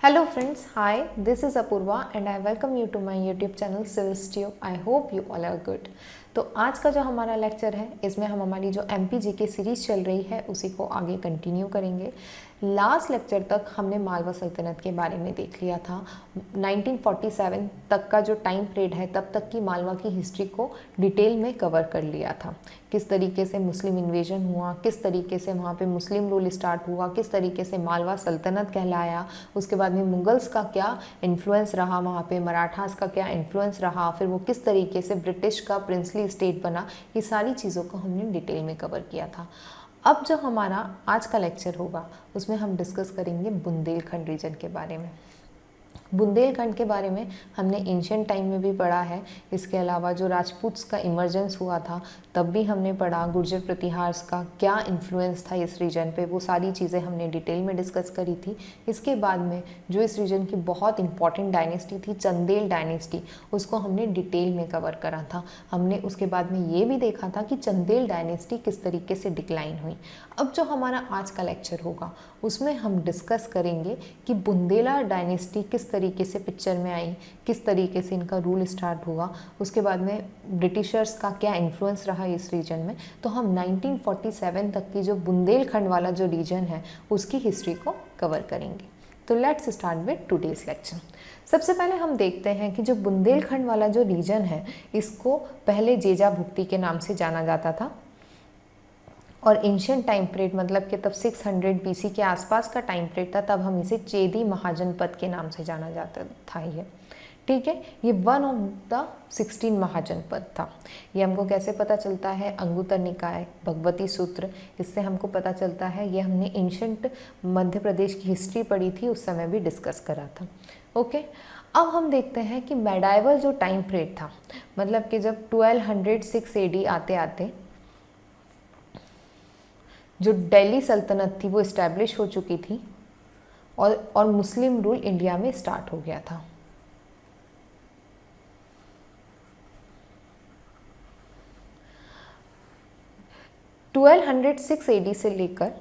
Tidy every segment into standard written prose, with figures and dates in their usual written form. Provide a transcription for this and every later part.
Hello friends, hi, this is Apurva and I welcome you to my YouTube channel CivilStube. I hope you all are good. तो आज का जो हमारा lecture है इसमें हम हमारी जो MPG की सीरीज़ चल रही है उसी को आगे कंटिन्यू करेंगे। लास्ट लेक्चर तक हमने मालवा सल्तनत के बारे में देख लिया था। 1947 तक का जो टाइम पीरियड है तब तक की मालवा की हिस्ट्री को डिटेल में कवर कर लिया था। किस तरीके से मुस्लिम इन्वेजन हुआ, किस तरीके से वहाँ पे मुस्लिम रूल स्टार्ट हुआ, किस तरीके से मालवा सल्तनत कहलाया, उसके बाद में मुगल्स का क्या इन्फ्लुएंस रहा, वहाँ पे मराठास का क्या इन्फ्लुएंस रहा, फिर वो किस तरीके से ब्रिटिश का प्रिंसली स्टेट बना, ये सारी चीज़ों को हमने डिटेल में कवर किया था। अब जो हमारा आज का लेक्चर होगा उसमें हम डिस्कस करेंगे बुंदेलखंड रीजन के बारे में। बुंदेलखंड के बारे में हमने एंशिएंट टाइम में भी पढ़ा है। इसके अलावा जो राजपूत्स का इमर्जेंस हुआ था तब भी हमने पढ़ा। गुर्जर प्रतिहार्स का क्या इन्फ्लुएंस था इस रीजन पे, वो सारी चीज़ें हमने डिटेल में डिस्कस करी थी। इसके बाद में जो इस रीजन की बहुत इंपॉर्टेंट डायनेस्टी थी चंदेल डायनेस्टी, उसको हमने डिटेल में कवर करा था। हमने उसके बाद में ये भी देखा था कि चंदेल डायनेस्टी किस तरीके से डिक्लाइन हुई। अब जो हमारा आज का लेक्चर होगा उसमें हम डिस्कस करेंगे कि बुंदेला डायनेस्टी किस तरीके से पिक्चर में आई, किस तरीके से इनका रूल स्टार्ट हुआ, उसके बाद में ब्रिटिशर्स का क्या इन्फ्लुएंस रहा इस रीजन में। तो हम 1947 तक की जो बुंदेलखंड वाला जो रीजन है उसकी हिस्ट्री को कवर करेंगे। तो let's start with today's lecture. सबसे पहले हम देखते हैं कि जो बुंदेलखंड वाला जो रीजन है इसको पहले जेजा भुक्ति के नाम से जाना जाता था और एंशिएंट टाइम पीरियड मतलब कि तब 600 BC के आसपास का टाइम पीरियड था, तब हम इसे चेदी महाजनपद के नाम से जाना जाता था। ये ठीक है, ये वन ऑफ द 16 महाजनपद था। ये हमको कैसे पता चलता है? अंगुत्तर निकाय, भगवती सूत्र, इससे हमको पता चलता है। ये हमने एंशिएंट मध्य प्रदेश की हिस्ट्री पढ़ी थी, उस समय भी डिस्कस करा था। ओके, अब हम देखते हैं कि मेडाइवल जो टाइम पीरियड था, मतलब कि जब 1206 AD आते आते जो दिल्ली सल्तनत थी वो इस्टेब्लिश हो चुकी थी और मुस्लिम रूल इंडिया में स्टार्ट हो गया था। AD से लेकर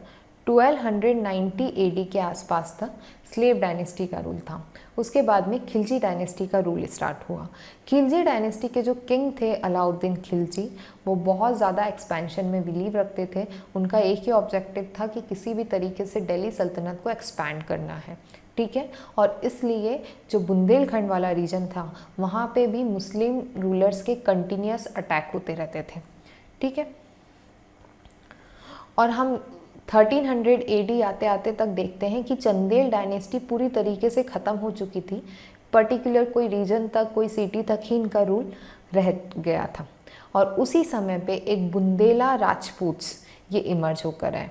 1290 AD के आसपास तक स्लेव डायनेस्टी का रूल था। उसके बाद में खिलजी डायनेस्टी का रूल स्टार्ट हुआ। खिलजी डायनेस्टी के जो किंग थे अलाउद्दीन खिलजी, वो बहुत ज़्यादा एक्सपेंशन में बिलीव रखते थे। उनका एक ही ऑब्जेक्टिव था कि किसी भी तरीके से दिल्ली सल्तनत को एक्सपैंड करना है, ठीक है। और इसलिए जो बुंदेलखंड वाला रीजन था वहाँ पे भी मुस्लिम रूलर्स के कंटिन्यूस अटैक होते रहते थे, ठीक है। और हम 1300 AD आते आते तक देखते हैं कि चंदेल डायनेस्टी पूरी तरीके से ख़त्म हो चुकी थी। पर्टिकुलर कोई रीजन तक, कोई सिटी तक ही इनका रूल रह गया था। और उसी समय पे एक बुंदेला राजपूत्स ये इमर्ज होकर आए।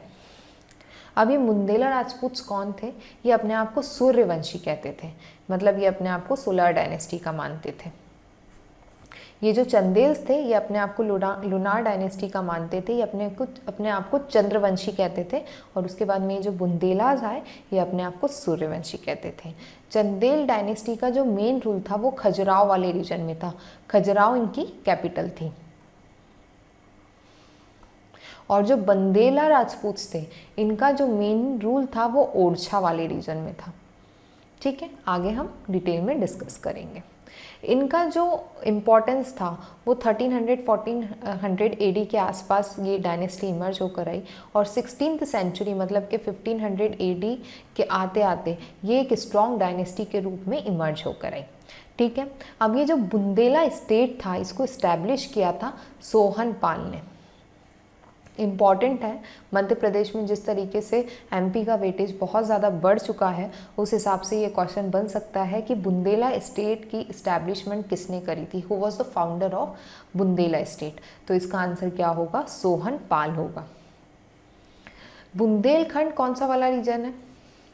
अब ये बुंदेला राजपूत्स कौन थे? ये अपने आप को सूर्यवंशी कहते थे, मतलब ये अपने आप को सोलर डायनेस्टी का मानते थे। ये जो चंदेल्स थे ये अपने आप को लुनार डायनेस्टी का मानते थे, ये अपने आप को चंद्रवंशी कहते थे। और उसके बाद में ये जो बुंदेलाज आए ये अपने आप को सूर्यवंशी कहते थे। चंदेल डायनेस्टी का जो मेन रूल था वो खजुराहो वाले रीजन में था। खजुराहो इनकी कैपिटल थी। और जो बंदेला राजपूत्स थे इनका जो मेन रूल था वो ओरछा वाले रीजन में था, ठीक है। आगे हम डिटेल में डिस्कस करेंगे। इनका जो इम्पोर्टेंस था वो 1300-1400 AD के आसपास ये डायनेस्टी इमर्ज होकर आई। और 16th सेंचुरी मतलब कि 1500 AD के आते आते ये एक स्ट्रॉन्ग डायनेस्टी के रूप में इमर्ज होकर आई, ठीक है। अब ये जो बुंदेला स्टेट था इसको इस्टेब्लिश किया था सोहन पाल ने। इम्पॉर्टेंट है, मध्य प्रदेश में जिस तरीके से MP का वेटेज बहुत ज़्यादा बढ़ चुका है उस हिसाब से ये क्वेश्चन बन सकता है कि बुंदेला स्टेट की इस्टेब्लिशमेंट किसने करी थी, who was the founder of Bundela state. तो इसका आंसर क्या होगा? सोहन पाल होगा। बुंदेलखंड कौन सा वाला रीजन है?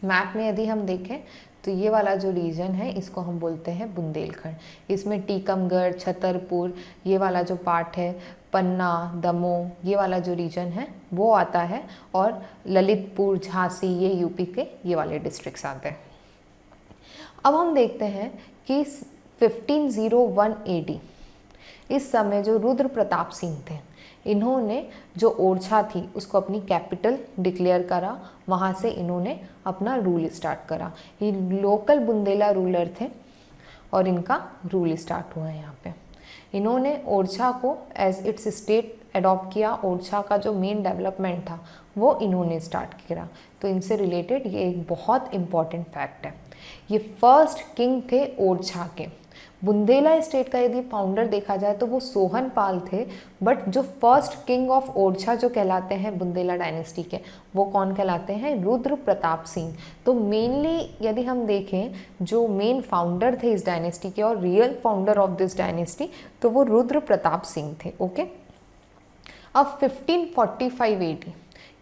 मैप में यदि हम देखें तो ये वाला जो रीजन है इसको हम बोलते हैं बुंदेलखंड। इसमें टीकमगढ़, छतरपुर, ये वाला जो पार्ट है, पन्ना, दमोह, ये वाला जो रीजन है वो आता है। और ललितपुर, झांसी, ये यूपी के ये वाले डिस्ट्रिक्ट्स आते हैं। अब हम देखते हैं कि 1501 AD इस समय जो रुद्र प्रताप सिंह थे इन्होंने जो ओरछा थी उसको अपनी कैपिटल डिक्लेयर करा, वहाँ से इन्होंने अपना रूल स्टार्ट करा। ये लोकल बुंदेला रूलर थे और इनका रूल स्टार्ट हुआ है यहाँ पे। इन्होंने ओरछा को एज इट्स स्टेट अडॉप्ट किया। ओरछा का जो मेन डेवलपमेंट था वो इन्होंने स्टार्ट किया। तो इनसे रिलेटेड ये एक बहुत इम्पॉर्टेंट फैक्ट है। ये फर्स्ट किंग थे ओरछा के। बुंदेला स्टेट का यदि फाउंडर देखा जाए तो वो सोहन पाल थे, बट जो फर्स्ट किंग ऑफ ओरछा जो कहलाते हैं बुंदेला डायनेस्टी के, वो कौन कहलाते हैं? रुद्र प्रताप सिंह। तो मेनली यदि हम देखें जो मेन फाउंडर थे इस डायनेस्टी के और real founder of this dynasty, तो वो रुद्र प्रताप सिंह थे। ओके, अब 1545 AD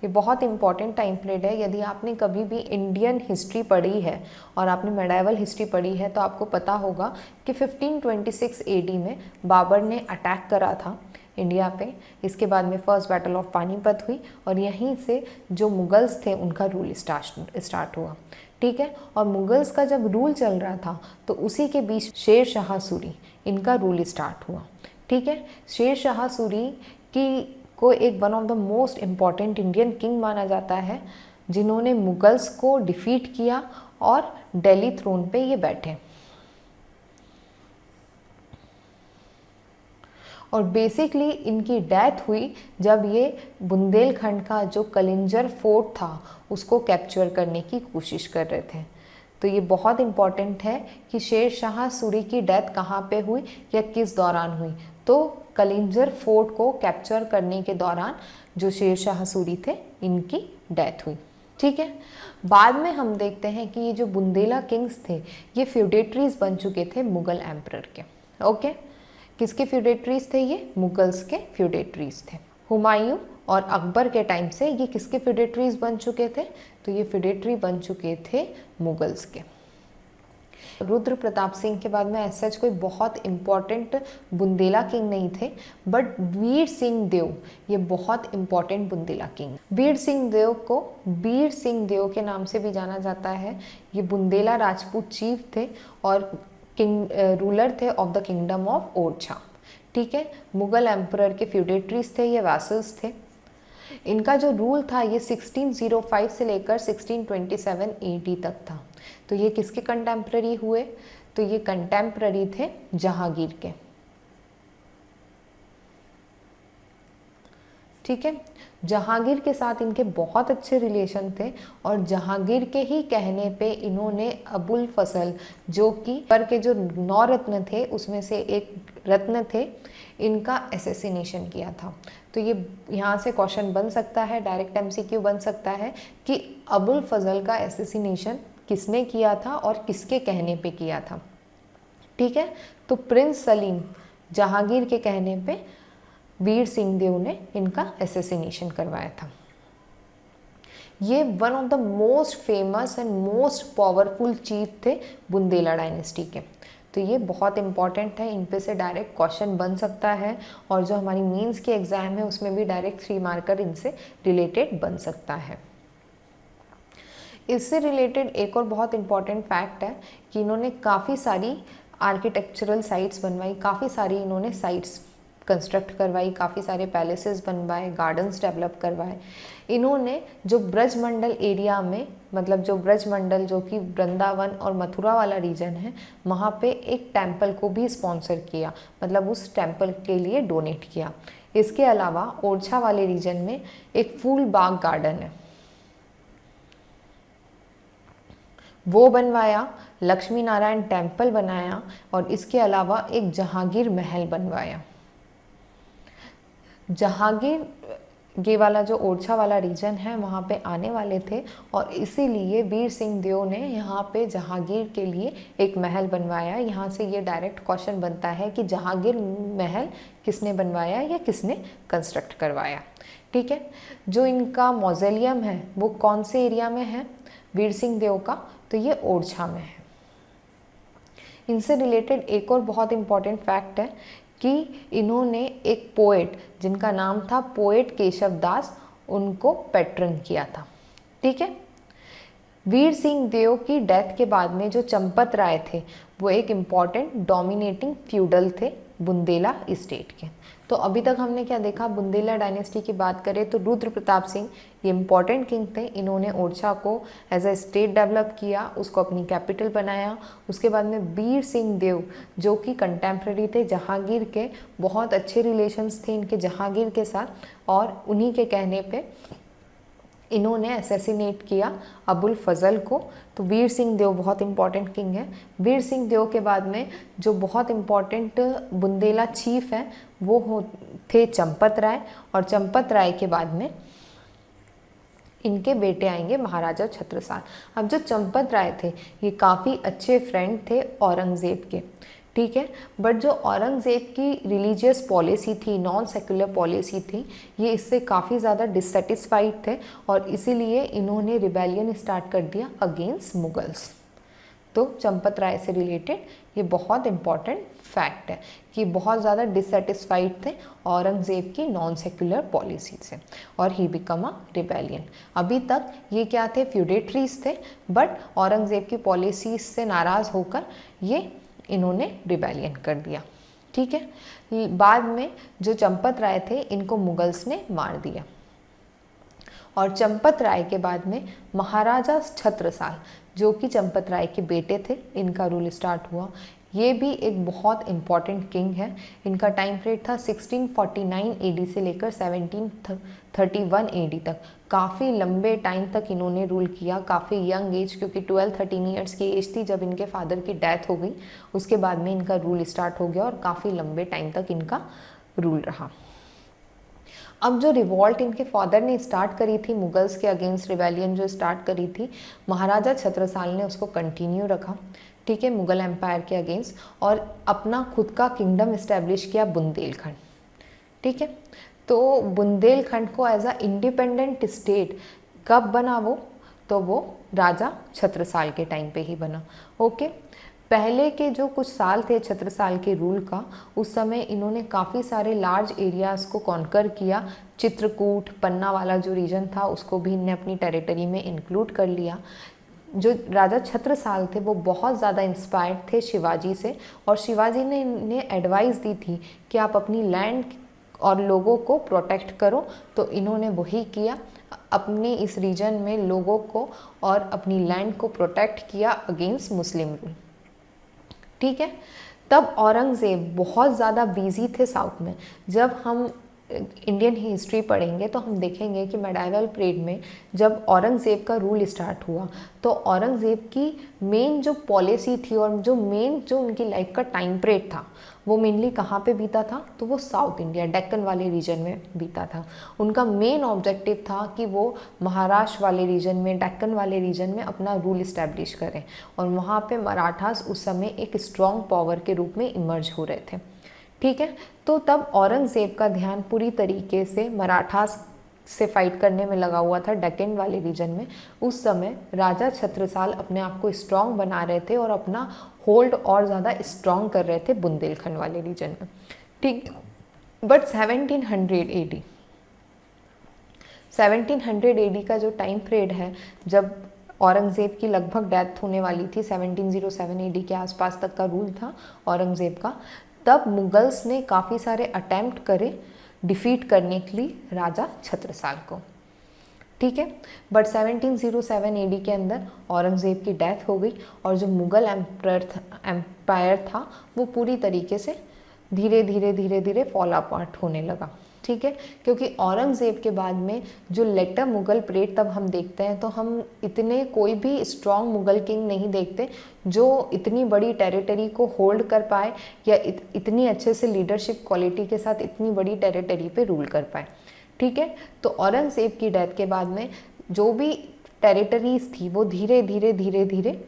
ये बहुत इंपॉर्टेंट टाइम पीरियड है। यदि आपने कभी भी इंडियन हिस्ट्री पढ़ी है और आपने मेडाइवल हिस्ट्री पढ़ी है तो आपको पता होगा कि 1526 AD में बाबर ने अटैक करा था इंडिया पे। इसके बाद में फर्स्ट बैटल ऑफ पानीपत हुई और यहीं से जो मुगल्स थे उनका रूल स्टार्ट हुआ। ठीक है, और मुगल्स का जब रूल चल रहा था तो उसी के बीच शेर शाह सूरी इनका रूल स्टार्ट हुआ। ठीक है, शेर शाह सूरी की को एक one of the most important Indian king माना जाता है, जिन्होंने मुगल्स को डिफीट किया और दिल्ली थ्रोन पे ये बैठे। और बेसिकली इनकी डेथ हुई जब ये बुंदेलखंड का जो कलिंजर फोर्ट था उसको कैप्चर करने की कोशिश कर रहे थे। तो ये बहुत इम्पॉर्टेंट है कि शेर शाह सूरी की डेथ कहाँ पे हुई या किस दौरान हुई। तो कलिंजर फोर्ट को कैप्चर करने के दौरान जो शेर शाह सूरी थे इनकी डेथ हुई। ठीक है, बाद में हम देखते हैं कि ये जो बुंदेला किंग्स थे ये फ्यूडेटरीज बन चुके थे मुगल एम्परर के। ओके, किसके फ्यूडेटरीज थे ये? मुगल्स के फ्यूडेटरीज थे। हुमायूं और अकबर के टाइम से ये किसके फ्यूडेटरीज बन चुके थे? तो ये फ्यूडेटरी बन चुके थे मुगल्स के। रुद्र प्रताप सिंह के बाद में ऐसा कोई बहुत इम्पॉर्टेंट बुंदेला किंग नहीं थे, बट वीर सिंह देव ये बहुत इम्पॉर्टेंट बुंदेला किंग। वीर सिंह देव को वीर सिंह देव के नाम से भी जाना जाता है। ये बुंदेला राजपूत चीफ थे और किंग रूलर थे of the kingdom of Orchha. ठीक है, मुगल एम्परर के फ्यूडेटरीज थे, ये वैसल्स थे। इनका जो रूल था ये 1605 से लेकर 1627 AD तक था। तो ये किसके कंटेम्प्ररी हुए? तो ये कंटेम्प्ररी थे जहांगीर के। ठीक है, जहांगीर के साथ इनके बहुत अच्छे रिलेशन थे और जहांगीर के ही कहने पे इन्होंने अबुल फजल जो कि पर के जो 9 रत्न थे उसमें से एक रत्न थे, इनका एसेसिनेशन किया था। तो ये यहाँ से क्वेश्चन बन सकता है, डायरेक्ट MCQ बन सकता है कि अबुल फजल का एसेसिनेशन किसने किया था और किसके कहने पे किया था। ठीक है, तो प्रिंस सलीम जहांगीर के कहने पे वीर सिंह देव ने इनका एसेसिनेशन करवाया था। ये one of the most famous and most powerful chief थे बुंदेला डायनेस्टी के। तो ये बहुत इंपॉर्टेंट है, इन पे से डायरेक्ट क्वेश्चन बन सकता है और जो हमारी मेंस की एग्जाम है उसमें भी डायरेक्ट 3 मार्कर इनसे रिलेटेड बन सकता है। इससे रिलेटेड एक और बहुत इंपॉर्टेंट फैक्ट है कि इन्होंने काफ़ी सारी आर्किटेक्चरल साइट्स बनवाई, काफ़ी सारी इन्होंने साइट्स कंस्ट्रक्ट करवाई, काफ़ी सारे पैलेसेस बनवाए, गार्डन्स डेवलप करवाए। इन्होंने जो ब्रजमंडल एरिया में, मतलब जो ब्रजमंडल जो कि वृंदावन और मथुरा वाला रीजन है, वहाँ पे एक टेम्पल को भी स्पॉन्सर किया, मतलब उस टेम्पल के लिए डोनेट किया। इसके अलावा ओरछा वाले रीजन में एक फूल बाग गार्डन है, वो बनवाया, लक्ष्मी नारायण टेम्पल बनाया और इसके अलावा एक जहांगीर महल बनवाया। जहांगीर ये वाला जो ओरछा वाला रीजन है वहाँ पे आने वाले थे और इसीलिए वीर सिंह देव ने यहाँ पे जहांगीर के लिए एक महल बनवाया। यहाँ से ये डायरेक्ट क्वेश्चन बनता है कि जहांगीर महल किसने बनवाया या किसने कंस्ट्रक्ट करवाया। ठीक है, जो इनका मौजेलियम है वो कौन से एरिया में है वीर सिंह देव का? तो ये ओरछा में है। इनसे रिलेटेड एक और बहुत इम्पॉर्टेंट फैक्ट है कि इन्होंने एक पोएट जिनका नाम था पोएट केशव दास, उनको पैट्रन किया था। ठीक है, वीर सिंह देव की डेथ के बाद में जो चंपत राय थे वो एक इम्पॉर्टेंट डोमिनेटिंग फ्यूडल थे बुंदेला स्टेट के। तो अभी तक हमने क्या देखा, बुंदेला डायनेस्टी की बात करें तो रुद्र प्रताप सिंह ये इंपॉर्टेंट किंग थे। इन्होंने ओरछा को एज अ स्टेट डेवलप किया, उसको अपनी कैपिटल बनाया। उसके बाद में वीर सिंह देव जो कि कंटेम्प्रेरी थे जहांगीर के, बहुत अच्छे रिलेशंस थे इनके जहांगीर के साथ, और उन्हीं के कहने पे इन्होंने असैसिनेट किया अबुल फजल को। तो वीर सिंह देव बहुत इंपॉर्टेंट किंग है। वीर सिंह देव के बाद में जो बहुत इंपॉर्टेंट बुंदेला चीफ है वो थे चंपत राय, और चंपत राय के बाद में इनके बेटे आएंगे महाराजा छत्रसाल। अब जो चंपत राय थे ये काफ़ी अच्छे फ्रेंड थे औरंगज़ेब के, ठीक है। बट जो औरंगज़ेब की रिलीजियस पॉलिसी थी, नॉन सेक्युलर पॉलिसी थी, ये इससे काफ़ी ज़्यादा डिससेटिस्फाइड थे और इसीलिए इन्होंने रिबेलियन स्टार्ट कर दिया अगेंस्ट मुगल्स। तो चंपत राय से रिलेटेड ये बहुत इंपॉर्टेंट फैक्ट है कि बहुत ज़्यादा डिससेटिस्फाइड थे औरंगज़ेब की नॉन सेक्युलर पॉलिसी से, और ही बिकम अ रिबेलियन। अभी तक ये क्या थे, फ्यूडेटरीज थे, बट औरंगज़ेब की पॉलिसीज से नाराज़ होकर ये इन्होंने रिबेलियन कर दिया, ठीक है। बाद में जो चंपत राय थे इनको मुगल्स ने मार दिया, और चंपत राय के बाद में महाराजा छत्रसाल जो कि चंपत राय के बेटे थे, इनका रूल स्टार्ट हुआ। ये भी एक बहुत इम्पॉर्टेंट किंग है। इनका टाइम पीरियड था 1649 एडी से लेकर 1731 एडी तक। काफ़ी लंबे टाइम तक इन्होंने रूल किया, काफ़ी यंग एज, क्योंकि 12-13 ईयर्स की एज थी जब इनके फादर की डेथ हो गई। उसके बाद में इनका रूल स्टार्ट हो गया और काफ़ी लंबे टाइम तक इनका रूल रहा। अब जो रिवॉल्ट इनके फादर ने स्टार्ट करी थी मुगल्स के अगेंस्ट, रिबेलियन जो स्टार्ट करी थी, महाराजा छत्रसाल ने उसको कंटिन्यू रखा, ठीक है, मुगल एम्पायर के अगेंस्ट, और अपना खुद का किंगडम इस्टेब्लिश किया बुंदेलखंड, ठीक है। तो बुंदेलखंड को एज अ इंडिपेंडेंट स्टेट कब बना वो, तो वो राजा छत्रसाल के टाइम पे ही बना, ओके। पहले के जो कुछ साल थे छत्रसाल के रूल का, उस समय इन्होंने काफ़ी सारे लार्ज एरियाज़ को कॉन्कर किया। चित्रकूट, पन्ना वाला जो रीजन था उसको भी इन्हें अपनी टेरिटरी में इंक्लूड कर लिया। जो राजा छत्रसाल थे वो बहुत ज़्यादा इंस्पायर्ड थे शिवाजी से, और शिवाजी ने इन्हें एडवाइस दी थी कि आप अपनी लैंड और लोगों को प्रोटेक्ट करो। तो इन्होंने वही किया, अपने इस रीजन में लोगों को और अपनी लैंड को प्रोटेक्ट किया अगेंस्ट मुस्लिम रूल, ठीक है। तब औरंगज़ेब बहुत ज़्यादा बिजी थे साउथ में। जब हम इंडियन हिस्ट्री पढ़ेंगे तो हम देखेंगे कि मेडाइवल पीरियड में जब औरंगज़ेब का रूल स्टार्ट हुआ तो औरंगज़ेब की मेन जो पॉलिसी थी और जो उनकी लाइफ का टाइम पीरियड था वो मेनली कहाँ पे बीता था, तो वो साउथ इंडिया, डेक्कन वाले रीजन में बीता था। उनका मेन ऑब्जेक्टिव था कि वो महाराष्ट्र वाले रीजन में, डेक्कन वाले रीजन में अपना रूल इस्टेब्लिश करें, और वहाँ पे मराठास उस समय एक स्ट्रॉन्ग पावर के रूप में इमर्ज हो रहे थे, ठीक है। तो तब औरंगज़ेब का ध्यान पूरी तरीके से मराठास से फाइट करने में लगा हुआ था डेक्कन वाले रीजन में। उस समय राजा छत्रसाल अपने आप को स्ट्रॉन्ग बना रहे थे और अपना होल्ड और ज़्यादा स्ट्रॉन्ग कर रहे थे बुंदेलखंड वाले रीजन में, ठीक। बट 1700 एडी का जो टाइम पीरियड है, जब औरंगज़ेब की लगभग डेथ होने वाली थी, 1707 एडी के आसपास तक का रूल था औरंगज़ेब का, तब मुगल्स ने काफ़ी सारे अटैम्प्ट करे डिफीट करने के लिए राजा छत्रसाल को, ठीक है। बट 1707 एडी के अंदर औरंगज़ेब की डेथ हो गई, और जो मुगल एम्पायर था वो पूरी तरीके से धीरे धीरे फॉल अपार्ट होने लगा, ठीक है। क्योंकि औरंगज़ेब के बाद में जो लेटर मुगल पीरियड तब हम देखते हैं तो हम इतने कोई भी स्ट्रॉन्ग मुगल किंग नहीं देखते जो इतनी बड़ी टेरिटरी को होल्ड कर पाए या इतनी अच्छे से लीडरशिप क्वालिटी के साथ इतनी बड़ी टेरिटरी पे रूल कर पाए, ठीक है। तो औरंगज़ेब की डेथ के बाद में जो भी टेरिटरीज थी वो धीरे धीरे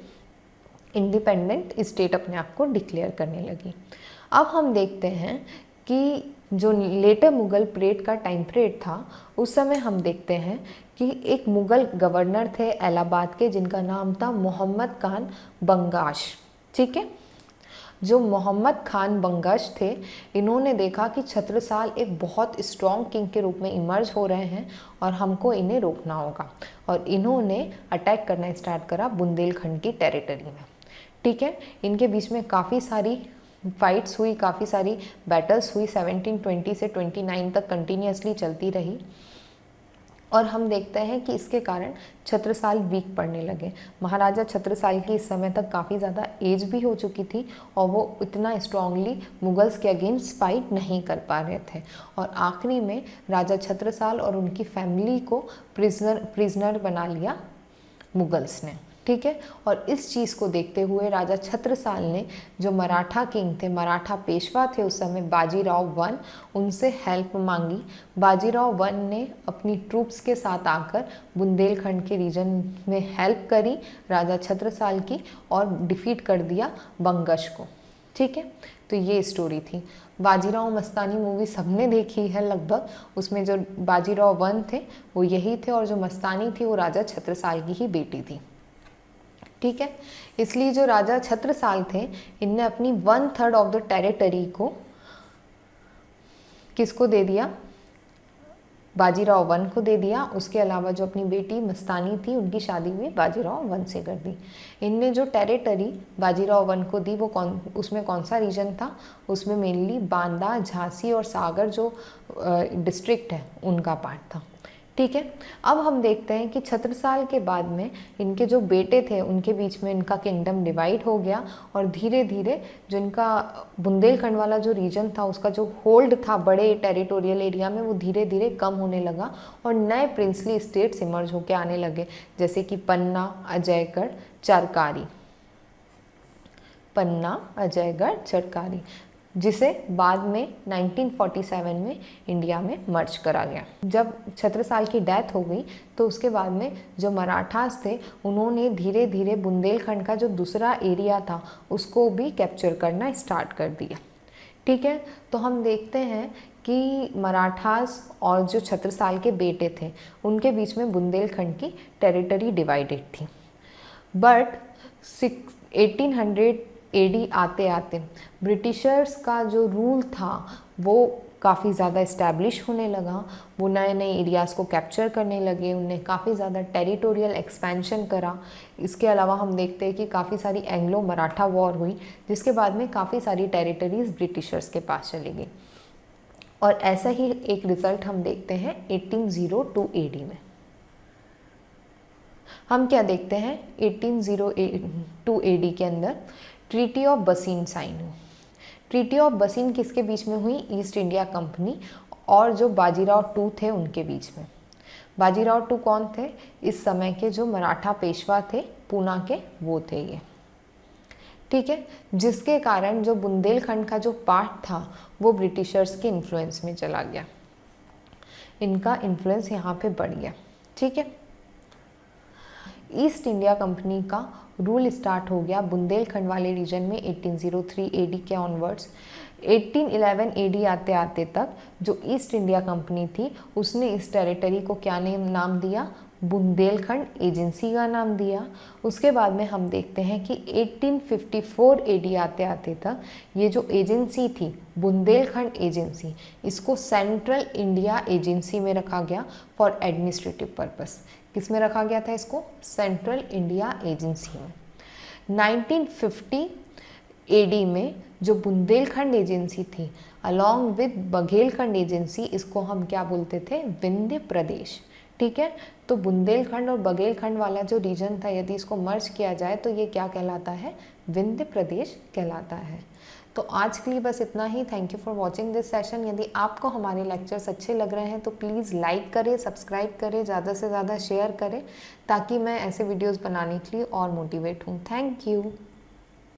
इंडिपेंडेंट स्टेट अपने आप को डिक्लेयर करने लगी। अब हम देखते हैं कि जो लेटर मुगल पीरियड का टाइम पीरियड था, उस समय हम देखते हैं कि एक मुगल गवर्नर थे इलाहाबाद के जिनका नाम था मोहम्मद खान बंगाश, ठीक है। जो मोहम्मद खान बंगाश थे, इन्होंने देखा कि छत्रसाल एक बहुत स्ट्रॉन्ग किंग के रूप में इमर्ज हो रहे हैं और हमको इन्हें रोकना होगा, और इन्होंने अटैक करना स्टार्ट करा बुंदेलखंड की टेरिटरी में, ठीक है। इनके बीच में काफ़ी सारी फाइट्स हुई, काफ़ी सारी बैटल्स हुई, 1720 से 29 तक कंटिन्यूसली चलती रही। और हम देखते हैं कि इसके कारण छत्रसाल वीक पड़ने लगे। महाराजा छत्रसाल की इस समय तक काफ़ी ज़्यादा एज भी हो चुकी थी और वो इतना स्ट्रांगली मुगल्स के अगेंस्ट फाइट नहीं कर पा रहे थे। और आखिरी में राजा छत्रसाल और उनकी फैमिली को प्रिजनर बना लिया मुगल्स ने, ठीक है। और इस चीज़ को देखते हुए राजा छत्रसाल ने जो मराठा किंग थे, मराठा पेशवा थे उस समय, बाजीराव वन, उनसे हेल्प मांगी। बाजीराव वन ने अपनी ट्रूप्स के साथ आकर बुंदेलखंड के रीजन में हेल्प करी राजा छत्रसाल की और डिफीट कर दिया बंगश को, ठीक है। तो ये स्टोरी थी। बाजीराव मस्तानी मूवी सबने देखी है लगभग, उसमें जो बाजीराव वन थे वो यही थे और जो मस्तानी थी वो राजा छत्रसाल की ही बेटी थी, ठीक है। इसलिए जो राजा छत्रसाल थे इनने अपनी 1/3 ऑफ द टेरिटरी को किसको दे दिया, बाजीराव वन को दे दिया। उसके अलावा जो अपनी बेटी मस्तानी थी उनकी शादी भी बाजीराव वन से कर दी। इनने जो टेरिटरी बाजीराव वन को दी वो उसमें कौन सा रीजन था, उसमें मेनली बांदा, झांसी और सागर जो डिस्ट्रिक्ट है उनका पार्ट था, ठीक है। अब हम देखते हैं कि छत्रसाल के बाद में इनके जो बेटे थे उनके बीच में इनका किंगडम डिवाइड हो गया और धीरे धीरे जो इनका बुंदेलखंड वाला जो रीजन था उसका जो होल्ड था बड़े टेरिटोरियल एरिया में वो धीरे धीरे कम होने लगा और नए प्रिंसली स्टेट्स इमर्ज होकर आने लगे, जैसे कि पन्ना, अजयगढ़, चरकारी, पन्ना, अजयगढ़, चरकारी, जिसे बाद में 1947 में इंडिया में मर्ज करा गया। जब छत्रसाल की डेथ हो गई तो उसके बाद में जो मराठास थे उन्होंने धीरे धीरे बुंदेलखंड का जो दूसरा एरिया था उसको भी कैप्चर करना स्टार्ट कर दिया, ठीक है। तो हम देखते हैं कि मराठास और जो छत्रसाल के बेटे थे उनके बीच में बुंदेलखंड की टेरिटरी डिवाइडेड थी। बट 1800 एडी आते आते ब्रिटिशर्स का जो रूल था वो काफ़ी ज़्यादा इस्टेब्लिश होने लगा। वो नए नए एरियाज़ को कैप्चर करने लगे, उन्हें काफ़ी ज़्यादा टेरिटोरियल एक्सपेंशन करा। इसके अलावा हम देखते हैं कि काफ़ी सारी एंग्लो मराठा वॉर हुई जिसके बाद में काफ़ी सारी टेरिटरीज़ ब्रिटिशर्स के पास चली गई। और ऐसा ही एक रिज़ल्ट हम देखते हैं 1802 एडी में। हम क्या देखते हैं 1802 एडी के अंदर ट्रीटी ऑफ बसीन साइन हुई। ट्रीटी ऑफ बसीन किसके बीच में हुई, ईस्ट इंडिया कंपनी और जो बाजीराव टू थे उनके बीच में। बाजीराव टू कौन थे, इस समय के जो मराठा पेशवा थे पूना के, वो थे ये, ठीक है। जिसके कारण जो बुंदेलखंड का जो पार्ट था वो ब्रिटिशर्स के इन्फ्लुएंस में चला गया, इनका इन्फ्लुएंस यहाँ पे बढ़ गया, ठीक है। ईस्ट इंडिया कंपनी का रूल स्टार्ट हो गया बुंदेलखंड वाले रीजन में 1803 एडी के ऑनवर्ड्स। 1811 एडी आते आते तक जो ईस्ट इंडिया कंपनी थी उसने इस टेरिटरी को क्या नाम दिया, बुंदेलखंड एजेंसी का नाम दिया। उसके बाद में हम देखते हैं कि 1854 एडी आते आते तक ये जो एजेंसी थी बुंदेलखंड एजेंसी, इसको सेंट्रल इंडिया एजेंसी में रखा गया फॉर एडमिनिस्ट्रेटिव पर्पस। किस में रखा गया था इसको, सेंट्रल इंडिया एजेंसी में। 1950 एडी में जो बुंदेलखंड एजेंसी थी अलॉन्ग विद बघेलखंड एजेंसी, इसको हम क्या बोलते थे, विंध्य प्रदेश, ठीक है। तो बुंदेलखंड और बघेलखंड वाला जो रीजन था यदि इसको मर्ज किया जाए तो ये क्या कहलाता है, विंध्य प्रदेश कहलाता है। तो आज के लिए बस इतना ही। Thank you for watching this session. यदि आपको हमारे लेक्चर्स अच्छे लग रहे हैं तो प्लीज़ लाइक करें, सब्सक्राइब करें, ज़्यादा से ज़्यादा शेयर करें ताकि मैं ऐसे वीडियोस बनाने के लिए और मोटिवेट हूँ। Thank you.